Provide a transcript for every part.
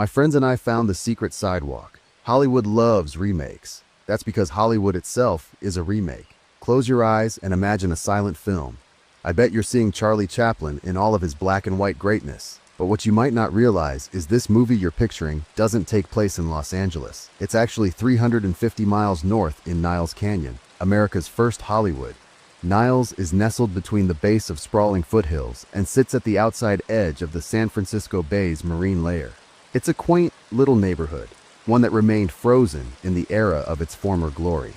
My friends and I found the secret sidewalk. Hollywood loves remakes. That's because Hollywood itself is a remake. Close your eyes and imagine a silent film. I bet you're seeing Charlie Chaplin in all of his black and white greatness. But what you might not realize is this movie you're picturing doesn't take place in Los Angeles. It's actually 350 miles north in Niles Canyon, America's first Hollywood. Niles is nestled between the base of sprawling foothills and sits at the outside edge of the San Francisco Bay's marine layer. It's a quaint little neighborhood, one that remained frozen in the era of its former glory.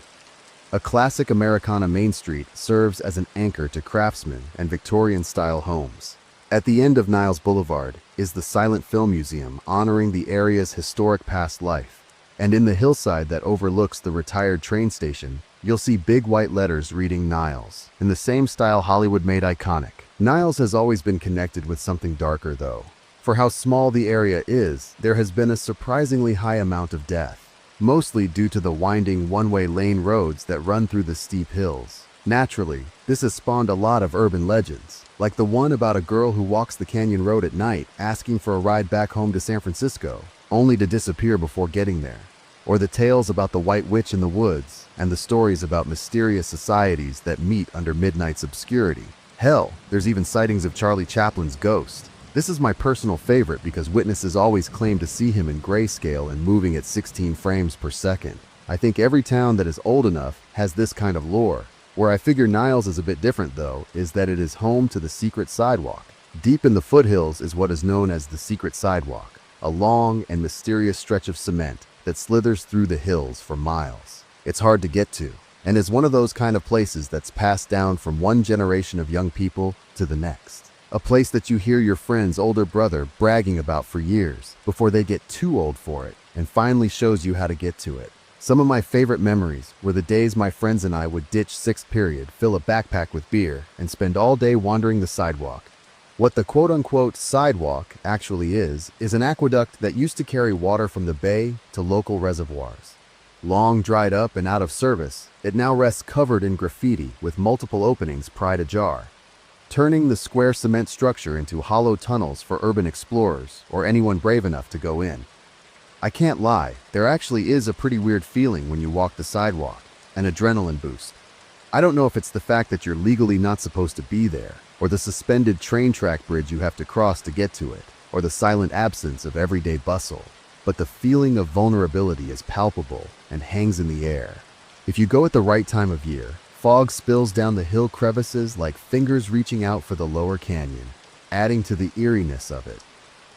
A classic Americana Main Street serves as an anchor to craftsmen and Victorian-style homes. At the end of Niles Boulevard is the Silent Film Museum honoring the area's historic past life. And in the hillside that overlooks the retired train station, you'll see big white letters reading Niles, in the same style Hollywood made iconic. Niles has always been connected with something darker, though. For how small the area is, there has been a surprisingly high amount of death, mostly due to the winding one-way lane roads that run through the steep hills. Naturally, this has spawned a lot of urban legends, like the one about a girl who walks the canyon road at night asking for a ride back home to San Francisco, only to disappear before getting there. Or the tales about the White Witch in the woods, and the stories about mysterious societies that meet under midnight's obscurity. Hell, there's even sightings of Charlie Chaplin's ghost. This is my personal favorite because witnesses always claim to see him in grayscale and moving at 16 frames per second. I think every town that is old enough has this kind of lore. Where I figure Niles is a bit different, though, is that it is home to the secret sidewalk. Deep in the foothills is what is known as the secret sidewalk, a long and mysterious stretch of cement that slithers through the hills for miles. It's hard to get to, and is one of those kind of places that's passed down from one generation of young people to the next. A place that you hear your friend's older brother bragging about for years before they get too old for it and finally shows you how to get to it. Some of my favorite memories were the days my friends and I would ditch sixth period, fill a backpack with beer, and spend all day wandering the sidewalk. What the quote-unquote sidewalk actually is an aqueduct that used to carry water from the bay to local reservoirs. Long dried up and out of service, it now rests covered in graffiti with multiple openings pried ajar, turning the square cement structure into hollow tunnels for urban explorers or anyone brave enough to go in. I can't lie, there actually is a pretty weird feeling when you walk the sidewalk, an adrenaline boost. I don't know if it's the fact that you're legally not supposed to be there, or the suspended train track bridge you have to cross to get to it, or the silent absence of everyday bustle, but the feeling of vulnerability is palpable and hangs in the air. If you go at the right time of year, fog spills down the hill crevices like fingers reaching out for the lower canyon, adding to the eeriness of it.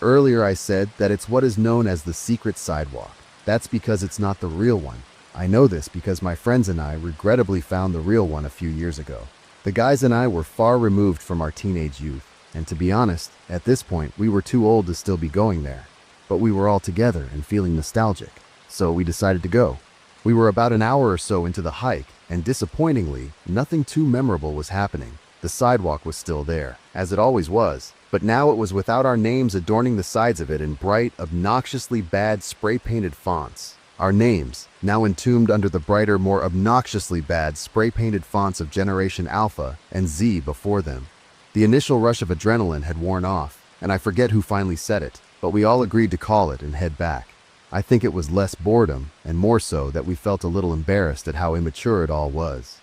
Earlier I said that it's what is known as the secret sidewalk. That's because it's not the real one. I know this because my friends and I regrettably found the real one a few years ago. The guys and I were far removed from our teenage youth, and to be honest, at this point we were too old to still be going there. But we were all together and feeling nostalgic, so we decided to go. We were about an hour or so into the hike, and disappointingly, nothing too memorable was happening. The sidewalk was still there, as it always was, but now it was without our names adorning the sides of it in bright, obnoxiously bad spray-painted fonts. Our names, now entombed under the brighter, more obnoxiously bad spray-painted fonts of Generation Alpha and Z before them. The initial rush of adrenaline had worn off, and I forget who finally said it, but we all agreed to call it and head back. I think it was less boredom, and more so that we felt a little embarrassed at how immature it all was.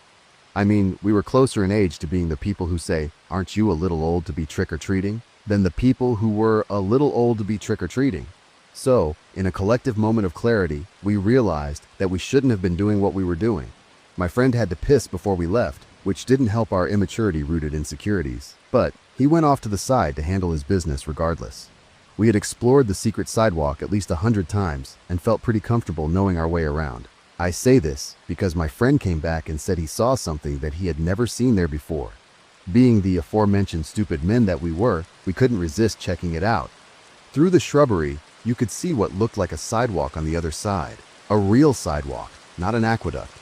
I mean, we were closer in age to being the people who say, "Aren't you a little old to be trick-or-treating?" than the people who were a little old to be trick-or-treating. So, in a collective moment of clarity, we realized that we shouldn't have been doing what we were doing. My friend had to piss before we left, which didn't help our immaturity-rooted insecurities, but he went off to the side to handle his business regardless. We had explored the secret sidewalk at least 100 times and felt pretty comfortable knowing our way around. I say this because my friend came back and said he saw something that he had never seen there before. Being the aforementioned stupid men that we were, we couldn't resist checking it out. Through the shrubbery, you could see what looked like a sidewalk on the other side. A real sidewalk, not an aqueduct.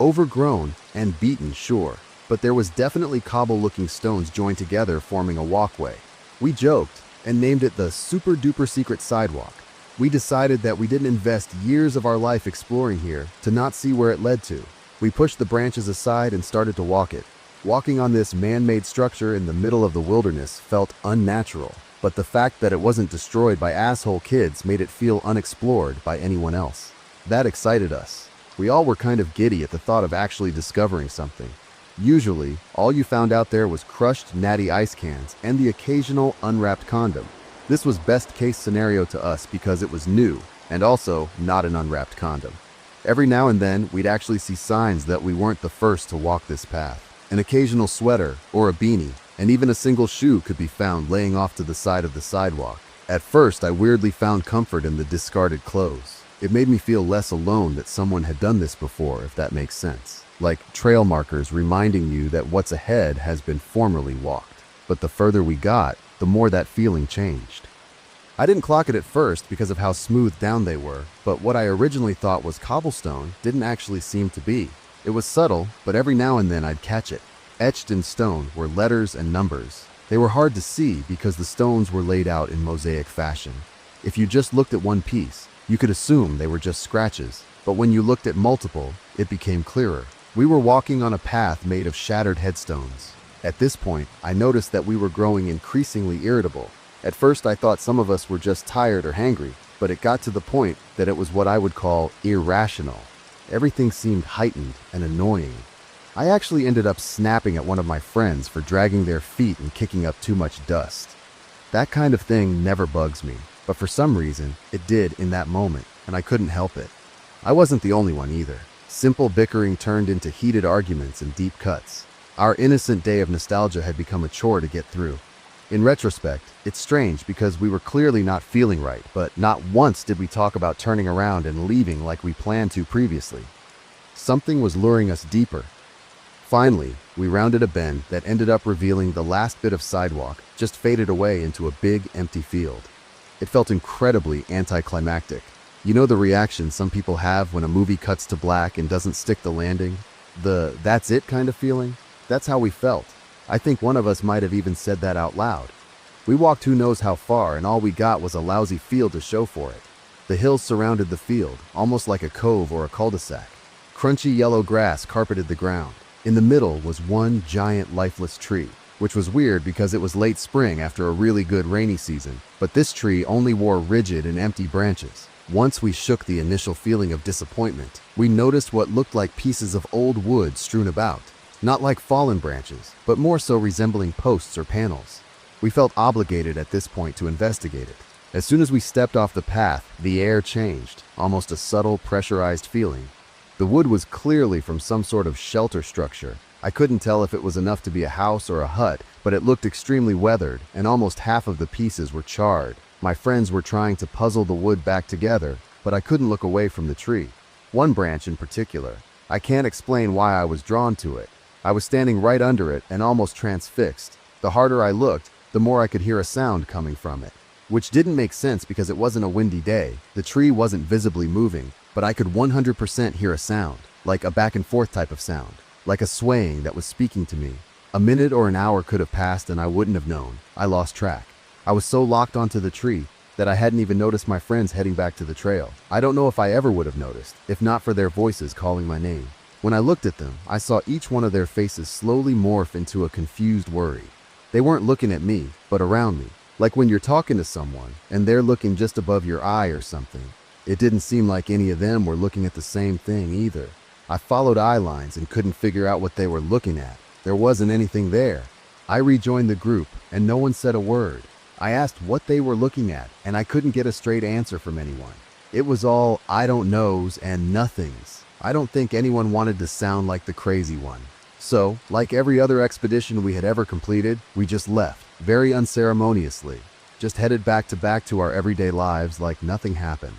Overgrown and beaten, sure, but there was definitely cobble-looking stones joined together forming a walkway. We joked and named it the super-duper secret sidewalk. We decided that we didn't invest years of our life exploring here to not see where it led to. We pushed the branches aside and started to walk it. Walking on this man-made structure in the middle of the wilderness felt unnatural. but the fact that it wasn't destroyed by asshole kids made it feel unexplored by anyone else. That excited us. We all were kind of giddy at the thought of actually discovering something. Usually, all you found out there was crushed natty ice cans and the occasional unwrapped condom. This was best case scenario to us because it was new and also not an unwrapped condom. Every now and then, we'd actually see signs that we weren't the first to walk this path. An occasional sweater or a beanie, and even a single shoe could be found laying off to the side of the sidewalk. At first, I weirdly found comfort in the discarded clothes. It made me feel less alone that someone had done this before, if that makes sense. Like trail markers reminding you that what's ahead has been formerly walked. But the further we got, the more that feeling changed. I didn't clock it at first because of how smoothed down they were, but what I originally thought was cobblestone didn't actually seem to be. It was subtle, but every now and then I'd catch it. Etched in stone were letters and numbers. They were hard to see because the stones were laid out in mosaic fashion. If you just looked at one piece, you could assume they were just scratches, but when you looked at multiple, it became clearer. We were walking on a path made of shattered headstones. At this point, I noticed that we were growing increasingly irritable. At first, I thought some of us were just tired or hangry, but it got to the point that it was what I would call irrational. Everything seemed heightened and annoying. I actually ended up snapping at one of my friends for dragging their feet and kicking up too much dust. That kind of thing never bugs me, but for some reason, it did in that moment, and I couldn't help it. I wasn't the only one either. Simple bickering turned into heated arguments and deep cuts. Our innocent day of nostalgia had become a chore to get through. In retrospect, it's strange because we were clearly not feeling right, but not once did we talk about turning around and leaving like we planned to previously. Something was luring us deeper. Finally, we rounded a bend that ended up revealing the last bit of sidewalk just faded away into a big, empty field. It felt incredibly anticlimactic. You know the reaction some people have when a movie cuts to black and doesn't stick the landing? The "that's it" kind of feeling? That's how we felt. I think one of us might have even said that out loud. We walked who knows how far, and all we got was a lousy field to show for it. The hills surrounded the field, almost like a cove or a cul-de-sac. Crunchy yellow grass carpeted the ground. In the middle was one giant lifeless tree, which was weird because it was late spring after a really good rainy season, but this tree only wore rigid and empty branches. Once we shook the initial feeling of disappointment, we noticed what looked like pieces of old wood strewn about. Not like fallen branches, but more so resembling posts or panels. We felt obligated at this point to investigate it. As soon as we stepped off the path, the air changed, almost a subtle pressurized feeling. The wood was clearly from some sort of shelter structure. I couldn't tell if it was enough to be a house or a hut, but it looked extremely weathered, and almost half of the pieces were charred. My friends were trying to puzzle the wood back together, but I couldn't look away from the tree. One branch in particular. I can't explain why I was drawn to it. I was standing right under it and almost transfixed. The harder I looked, the more I could hear a sound coming from it. Which didn't make sense because it wasn't a windy day. The tree wasn't visibly moving, but I could 100% hear a sound, like a back and forth type of sound, like a swaying that was speaking to me. A minute or an hour could have passed and I wouldn't have known. I lost track. I was so locked onto the tree that I hadn't even noticed my friends heading back to the trail. I don't know if I ever would have noticed, if not for their voices calling my name. When I looked at them, I saw each one of their faces slowly morph into a confused worry. They weren't looking at me, but around me. Like when you're talking to someone, and they're looking just above your eye or something. It didn't seem like any of them were looking at the same thing either. I followed eye lines and couldn't figure out what they were looking at. There wasn't anything there. I rejoined the group, and no one said a word. I asked what they were looking at, and I couldn't get a straight answer from anyone. It was all I don't knows and nothings. I don't think anyone wanted to sound like the crazy one. So, like every other expedition we had ever completed, we just left, very unceremoniously. Just headed back to our everyday lives like nothing happened.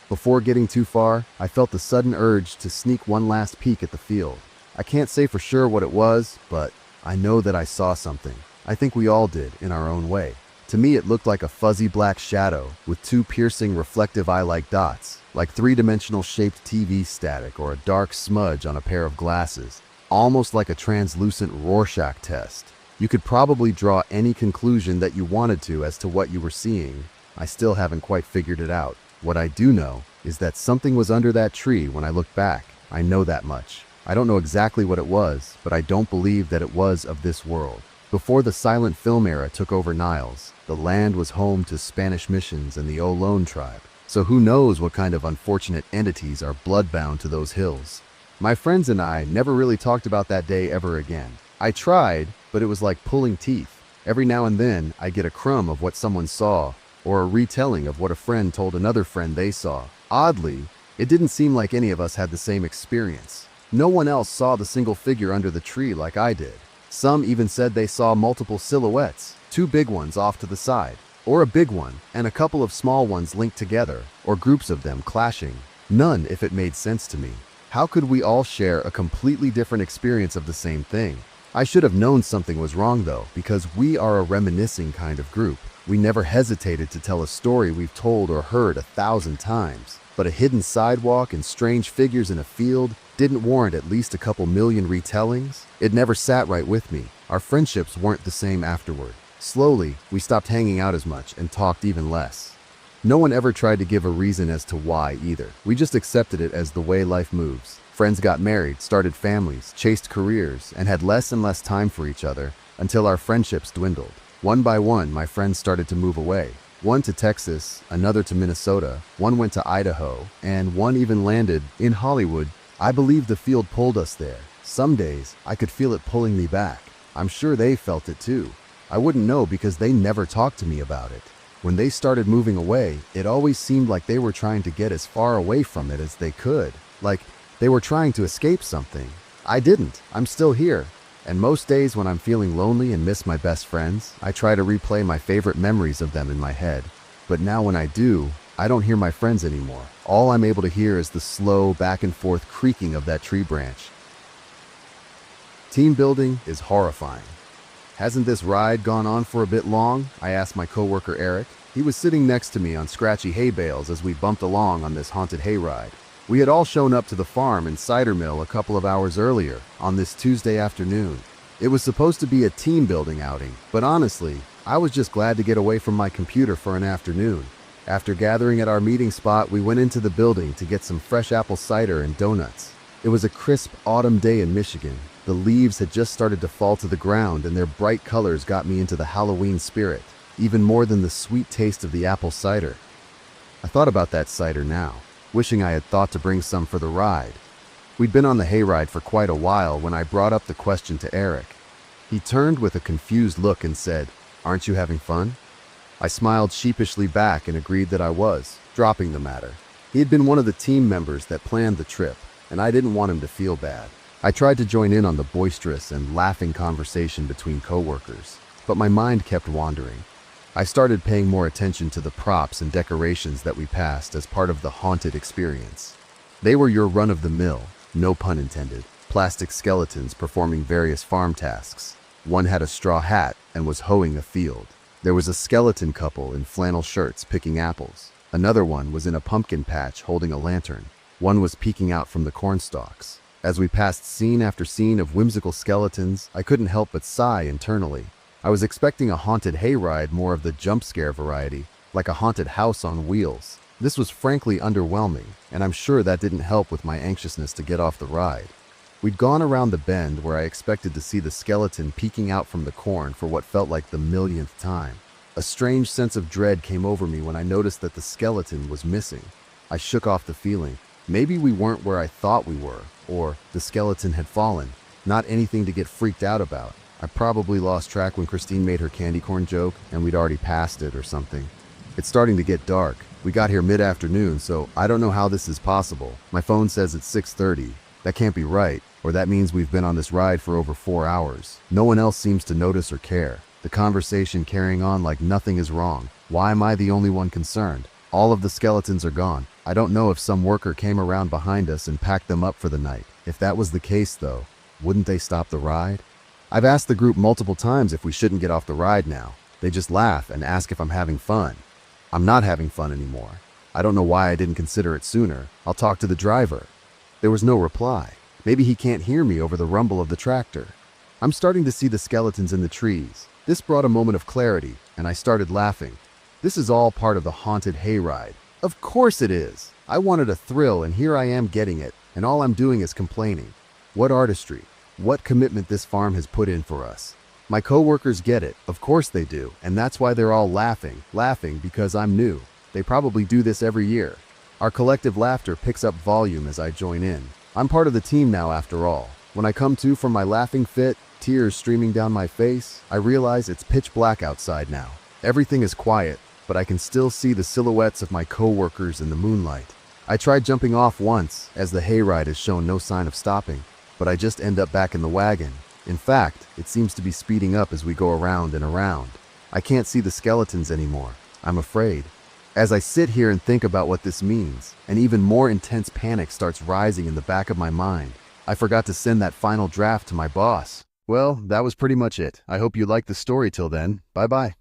Before getting too far, I felt the sudden urge to sneak one last peek at the field. I can't say for sure what it was, but I know that I saw something. I think we all did, in our own way. To me, it looked like a fuzzy black shadow with two piercing reflective eye-like dots, like three-dimensional shaped TV static or a dark smudge on a pair of glasses, almost like a translucent Rorschach test. You could probably draw any conclusion that you wanted to as to what you were seeing. I still haven't quite figured it out. What I do know is that something was under that tree when I looked back. I know that much. I don't know exactly what it was, but I don't believe that it was of this world. Before the silent film era took over Niles, the The land was home to Spanish missions and the Olón tribe, so who knows what kind of unfortunate entities are bloodbound to those hills. My friends and I never really talked about that day ever again. I tried, but it was like pulling teeth. Every now and then, I get a crumb of what someone saw, or a retelling of what a friend told another friend they saw. Oddly, it didn't seem like any of us had the same experience. No one else saw the single figure under the tree like I did. Some even said they saw multiple silhouettes, two big ones off to the side, or a big one and a couple of small ones linked together, or groups of them clashing. None if it made sense to me. How could we all share a completely different experience of the same thing? I should have known something was wrong though, because we are a reminiscing kind of group. We never hesitated to tell a story we've told or heard 1,000 times. But a hidden sidewalk and strange figures in a field didn't warrant at least a couple million retellings. It never sat right with me. Our friendships weren't the same afterward. Slowly, we stopped hanging out as much and talked even less. No one ever tried to give a reason as to why either. We just accepted it as the way life moves. Friends got married, started families, chased careers, and had less and less time for each other until our friendships dwindled. One by one, my friends started to move away. One to Texas, another to Minnesota, one went to Idaho, and one even landed in Hollywood. I believe the field pulled us there. Some days, I could feel it pulling me back. I'm sure they felt it too. I wouldn't know because they never talked to me about it. When they started moving away, it always seemed like they were trying to get as far away from it as they could. Like they were trying to escape something. I didn't. I'm still here. And most days when I'm feeling lonely and miss my best friends, I try to replay my favorite memories of them in my head. But now when I do, I don't hear my friends anymore. All I'm able to hear is the slow back and forth creaking of that tree branch. Team building is horrifying. Hasn't this ride gone on for a bit long? I asked my coworker Eric. He was sitting next to me on scratchy hay bales as we bumped along on this haunted hayride. We had all shown up to the farm and cider mill a couple of hours earlier on this Tuesday afternoon. It was supposed to be a team building outing, but honestly, I was just glad to get away from my computer for an afternoon. After gathering at our meeting spot, we went into the building to get some fresh apple cider and donuts. It was a crisp autumn day in Michigan. The leaves had just started to fall to the ground and their bright colors got me into the Halloween spirit, even more than the sweet taste of the apple cider. I thought about that cider now, wishing I had thought to bring some for the ride. We'd been on the hayride for quite a while when I brought up the question to Eric. He turned with a confused look and said, "Aren't you having fun?" I smiled sheepishly back and agreed that I was, dropping the matter. He had been one of the team members that planned the trip, and I didn't want him to feel bad. I tried to join in on the boisterous and laughing conversation between coworkers, but my mind kept wandering. I started paying more attention to the props and decorations that we passed as part of the haunted experience. They were your run-of-the-mill, no pun intended, plastic skeletons performing various farm tasks. One had a straw hat and was hoeing a field. There was a skeleton couple in flannel shirts picking apples. Another one was in a pumpkin patch holding a lantern. One was peeking out from the corn stalks. As we passed scene after scene of whimsical skeletons, I couldn't help but sigh internally. I was expecting a haunted hayride, more of the jump scare variety, like a haunted house on wheels. This was frankly underwhelming, and I'm sure that didn't help with my anxiousness to get off the ride. We'd gone around the bend where I expected to see the skeleton peeking out from the corn for what felt like the millionth time. A strange sense of dread came over me when I noticed that the skeleton was missing. I shook off the feeling. Maybe we weren't where I thought we were, or the skeleton had fallen. Not anything to get freaked out about. I probably lost track when Christine made her candy corn joke and we'd already passed it or something. It's starting to get dark. We got here mid-afternoon, so I don't know how this is possible. My phone says it's 6:30. That can't be right, or that means we've been on this ride for over 4 hours. No one else seems to notice or care. The conversation carrying on like nothing is wrong. Why am I the only one concerned? All of the skeletons are gone. I don't know if some worker came around behind us and packed them up for the night. If that was the case, though, wouldn't they stop the ride? I've asked the group multiple times if we shouldn't get off the ride now. They just laugh and ask if I'm having fun. I'm not having fun anymore. I don't know why I didn't consider it sooner. I'll talk to the driver. There was no reply. Maybe he can't hear me over the rumble of the tractor. I'm starting to see the skeletons in the trees. This brought a moment of clarity, and I started laughing. This is all part of the haunted hayride. Of course it is. I wanted a thrill, and here I am getting it, and all I'm doing is complaining. What artistry. What commitment this farm has put in for us. My coworkers get it, of course they do, and that's why they're all laughing because I'm new. They probably do this every year. Our collective laughter picks up volume as I join in. I'm part of the team now after all. When I come to from my laughing fit, tears streaming down my face, I realize it's pitch black outside now. Everything is quiet, but I can still see the silhouettes of my coworkers in the moonlight. I tried jumping off once, as the hayride has shown no sign of stopping, but I just end up back in the wagon. In fact, it seems to be speeding up as we go around and around. I can't see the skeletons anymore. I'm afraid. As I sit here and think about what this means, an even more intense panic starts rising in the back of my mind. I forgot to send that final draft to my boss. Well, that was pretty much it. I hope you liked the story till then. Bye-bye.